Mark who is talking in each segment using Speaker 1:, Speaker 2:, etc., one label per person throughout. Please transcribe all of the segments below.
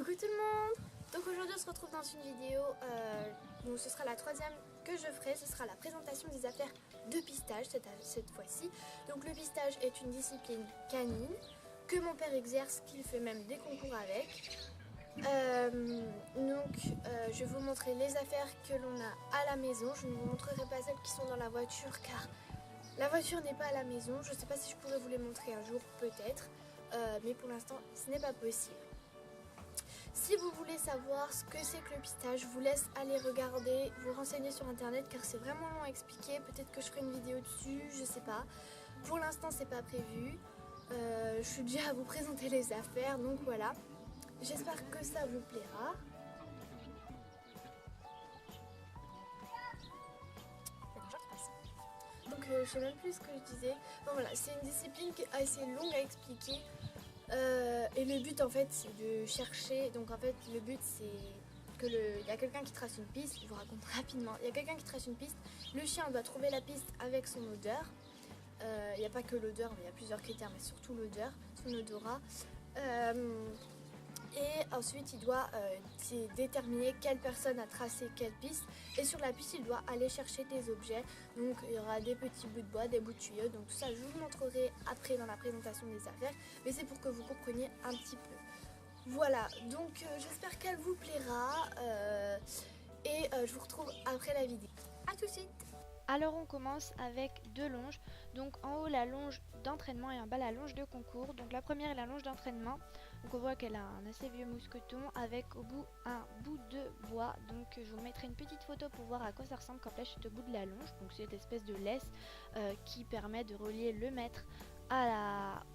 Speaker 1: Coucou tout le monde. Donc aujourd'hui on se retrouve dans une vidéo, donc ce sera la troisième que je ferai, ce sera la présentation des affaires de pistage cette fois-ci. Donc le pistage est une discipline canine que mon père exerce, qu'il fait même des concours avec. Je vais vous montrer les affaires que l'on a à la maison. Je ne vous montrerai pas celles qui sont dans la voiture car la voiture n'est pas à la maison. Je ne sais pas si je pourrais vous les montrer un jour, peut-être, mais pour l'instant ce n'est pas possible. Si vous voulez savoir ce que c'est que le pistage, je vous laisse aller regarder, vous renseigner sur internet car c'est vraiment long à expliquer. Peut-être que je ferai une vidéo dessus, je sais pas. Pour l'instant c'est pas prévu. Je suis déjà à vous présenter les affaires, donc voilà. J'espère que ça vous plaira. Il y a des gens qui passent. Donc je sais même plus ce que je disais. Bon voilà, c'est une discipline qui est assez longue à expliquer. Et le but en fait c'est de chercher, donc en fait le but c'est que il y a quelqu'un qui trace une piste, je vous raconte rapidement, il y a quelqu'un qui trace une piste, le chien doit trouver la piste avec son odeur, il n'y a pas que l'odeur mais il y a plusieurs critères mais surtout l'odeur, son odorat, et ensuite il doit déterminer quelle personne a tracé quelle piste et sur la piste il doit aller chercher des objets, donc il y aura des petits bouts de bois, des bouts de tuyaux, donc tout ça je vous montrerai après dans la présentation des affaires, mais c'est pour que vous compreniez un petit peu. Voilà, donc j'espère qu'elle vous plaira et je vous retrouve après la vidéo. A tout de suite.
Speaker 2: Alors on commence avec deux longes, donc en haut la longe d'entraînement et en bas la longe de concours. Donc la première est la longe d'entraînement, donc on voit qu'elle a un assez vieux mousqueton avec au bout un bout de bois. Donc je vous mettrai une petite photo pour voir à quoi ça ressemble quand flèche est au bout de la longe. Donc c'est cette espèce de laisse qui permet de relier le maître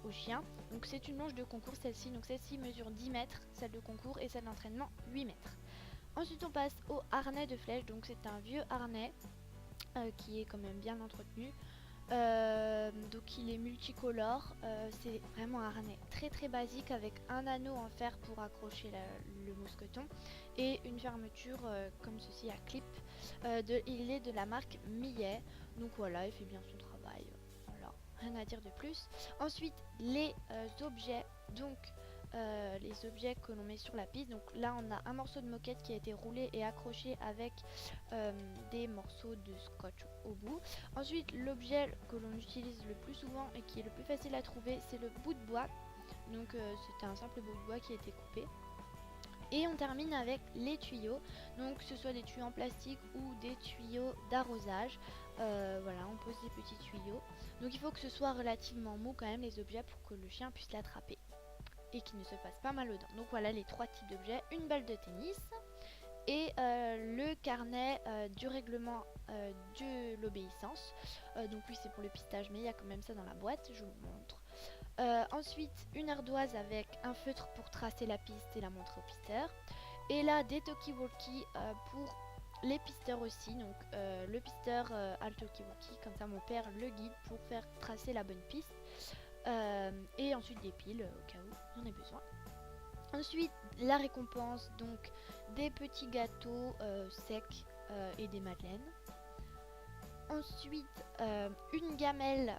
Speaker 2: au chien. Donc c'est une longe de concours celle-ci, donc celle-ci mesure 10 mètres, celle de concours, et celle d'entraînement 8 mètres. Ensuite on passe au harnais de flèche, donc c'est un vieux harnais qui est quand même bien entretenu, donc il est multicolore, c'est vraiment un harnais très très basique avec un anneau en fer pour accrocher le mousqueton et une fermeture comme ceci à clip. Il est de la marque Millet, donc voilà, il fait bien son travail, voilà, rien à dire de plus. Ensuite les objets, donc les objets que l'on met sur la piste. Donc là on a un morceau de moquette qui a été roulé et accroché avec des morceaux de scotch au bout. Ensuite l'objet que l'on utilise le plus souvent et qui est le plus facile à trouver, c'est le bout de bois. Donc c'est un simple bout de bois qui a été coupé. Et on termine avec les tuyaux, donc que ce soit des tuyaux en plastique ou des tuyaux d'arrosage. Voilà, on pose des petits tuyaux. Donc il faut que ce soit relativement mou quand même les objets pour que le chien puisse l'attraper et qui ne se fasse pas mal aux dents. Donc voilà les trois types d'objets, une balle de tennis et le carnet du règlement de l'obéissance. Donc oui, c'est pour le pistage, mais il y a quand même ça dans la boîte, je vous montre. Ensuite une ardoise avec un feutre pour tracer la piste et la montrer au pisteur. Et là des talkie-walkie pour les pisteurs aussi. Donc le pisteur a le talkie-walkie, comme ça mon père le guide pour faire tracer la bonne piste. Et ensuite des piles au cas où il y en ait besoin. Ensuite la récompense, donc des petits gâteaux secs et des madeleines. Ensuite une gamelle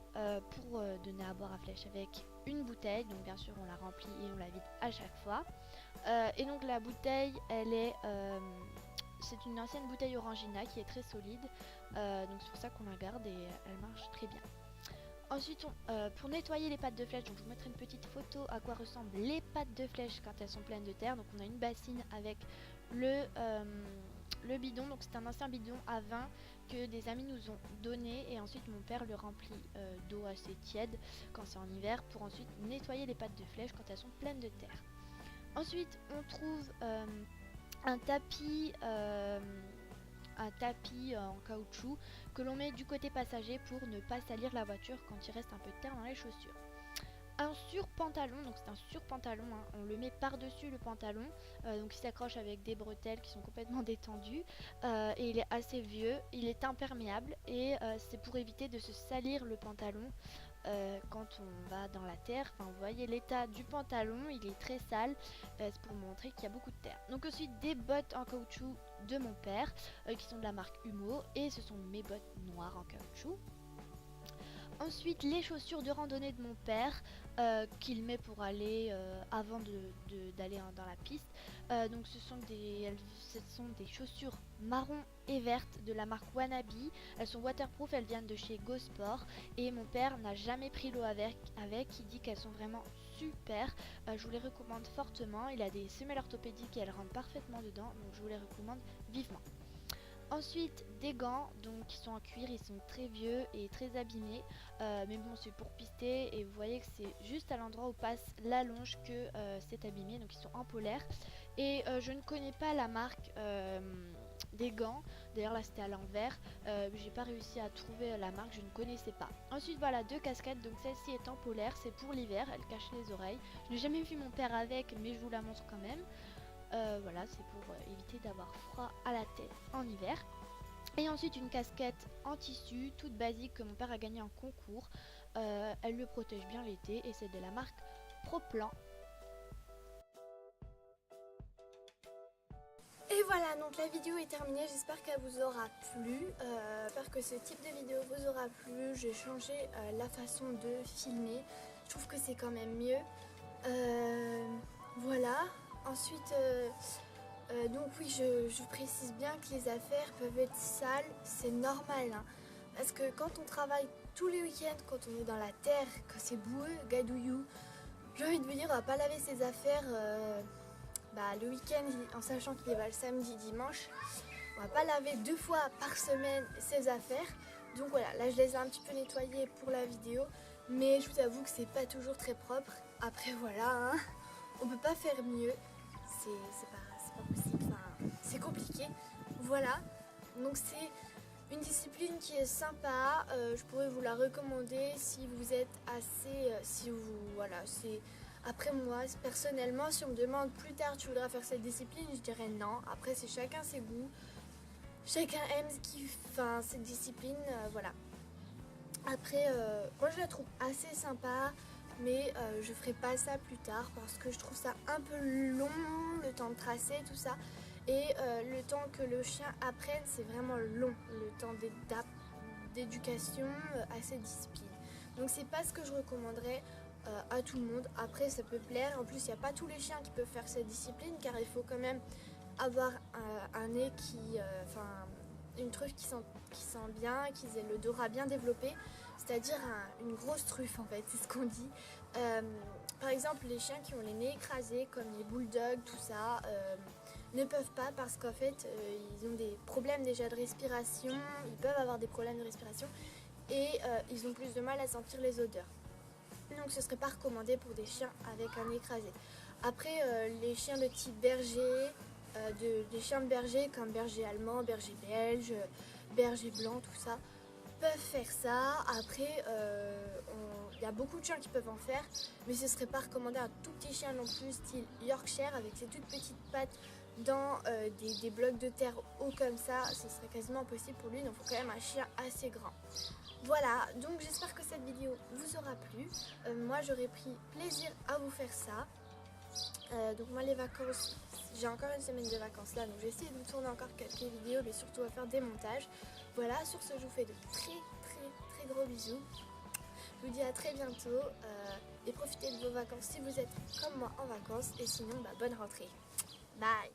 Speaker 2: pour donner à boire à flèche avec une bouteille, donc bien sûr on la remplit et on la vide à chaque fois. Et donc la bouteille elle est c'est une ancienne bouteille Orangina qui est très solide, donc c'est pour ça qu'on la garde et elle marche très bien. Ensuite pour nettoyer les pattes de flèche, donc je vous mettrai une petite photo à quoi ressemblent les pattes de flèche quand elles sont pleines de terre. Donc on a une bassine avec le bidon, donc c'est un ancien bidon à vin que des amis nous ont donné et ensuite mon père le remplit d'eau assez tiède quand c'est en hiver pour ensuite nettoyer les pattes de flèche quand elles sont pleines de terre. Ensuite on trouve un tapis en caoutchouc que l'on met du côté passager pour ne pas salir la voiture quand il reste un peu de terre dans les chaussures. Un surpantalon, donc c'est un surpantalon, hein, on le met par-dessus le pantalon, donc il s'accroche avec des bretelles qui sont complètement détendues et il est assez vieux, il est imperméable et c'est pour éviter de se salir le pantalon quand on va dans la terre. Enfin, vous voyez l'état du pantalon, il est très sale, c'est pour montrer qu'il y a beaucoup de terre. Donc ensuite des bottes en caoutchouc de mon père qui sont de la marque Humo et ce sont mes bottes noires en caoutchouc. Ensuite, les chaussures de randonnée de mon père qu'il met pour aller avant d'aller dans la piste. Donc ce sont des chaussures marron et vertes de la marque Wannabe. Elles sont waterproof, elles viennent de chez Go Sport et mon père n'a jamais pris l'eau avec. Il dit qu'elles sont vraiment super. Je vous les recommande fortement. Il a des semelles orthopédiques et elles rentrent parfaitement dedans, donc je vous les recommande vivement. Ensuite, des gants, donc qui sont en cuir, ils sont très vieux et très abîmés, mais bon, c'est pour pister et vous voyez que c'est juste à l'endroit où passe la longe que c'est abîmé, donc ils sont en polaire. Et je ne connais pas la marque des gants, d'ailleurs là c'était à l'envers, j'ai pas réussi à trouver la marque, je ne connaissais pas. Ensuite voilà, 2 casquettes, donc celle-ci est en polaire, c'est pour l'hiver, elle cache les oreilles. Je n'ai jamais vu mon père avec, mais je vous la montre quand même. Voilà, c'est pour éviter d'avoir froid à la tête en hiver. Et ensuite une casquette en tissu, toute basique que mon père a gagnée en concours. Elle le protège bien l'été et c'est de la marque Proplan.
Speaker 1: Et voilà, donc la vidéo est terminée, j'espère qu'elle vous aura plu, j'espère que ce type de vidéo vous aura plu. J'ai changé la façon de filmer, je trouve que c'est quand même mieux. Voilà, ensuite, donc oui, je précise bien que les affaires peuvent être sales, c'est normal, hein, parce que quand on travaille tous les week-ends, quand on est dans la terre, quand c'est boueux, gadouillou, j'ai envie de vous dire, on va pas laver ses affaires le week-end, en sachant qu'il va le samedi, dimanche. On va pas laver 2 fois par semaine ses affaires. Donc voilà, là je les ai un petit peu nettoyées pour la vidéo, mais je vous avoue que c'est pas toujours très propre. Après voilà, hein, on peut pas faire mieux, c'est pas possible, enfin, c'est compliqué. Voilà, donc c'est une discipline qui est sympa, je pourrais vous la recommander si vous êtes assez, c'est... Après moi, personnellement, si on me demande plus tard tu voudras faire cette discipline, je dirais non. Après c'est chacun ses goûts, chacun aime cette discipline, voilà. Après, moi je la trouve assez sympa, mais je ferai pas ça plus tard parce que je trouve ça un peu long, le temps de tracer, tout ça. Et le temps que le chien apprenne, c'est vraiment long, le temps d'éducation à cette discipline. Donc c'est pas ce que je recommanderais à tout le monde. Après ça peut plaire, en plus il n'y a pas tous les chiens qui peuvent faire cette discipline car il faut quand même avoir un nez une truffe qui sent bien, qu'ils aient l'odorat bien développé, c'est-à-dire une grosse truffe en fait, c'est ce qu'on dit. Par exemple les chiens qui ont les nez écrasés comme les bulldogs, tout ça, ne peuvent pas parce qu'en fait ils ont des problèmes déjà de respiration, ils peuvent avoir des problèmes de respiration et ils ont plus de mal à sentir les odeurs. Donc ce serait pas recommandé pour des chiens avec un nez écrasé. Après les chiens de type berger, des chiens de berger comme berger allemand, berger belge, berger blanc, tout ça, peuvent faire ça. Après il y a beaucoup de chiens qui peuvent en faire, mais ce serait pas recommandé à un tout petit chien non plus, style Yorkshire avec ses toutes petites pattes dans des blocs de terre hauts comme ça, ce serait quasiment impossible pour lui, donc il faut quand même un chien assez grand. Voilà, donc j'espère que cette vidéo vous aura plu. Moi j'aurais pris plaisir à vous faire ça. Donc moi les vacances, j'ai encore une semaine de vacances là, donc j'ai essayé de vous tourner encore quelques vidéos, mais surtout à faire des montages. Voilà, sur ce je vous fais de très gros bisous. Je vous dis à très bientôt et profitez de vos vacances si vous êtes comme moi en vacances, et sinon bonne rentrée. Bye.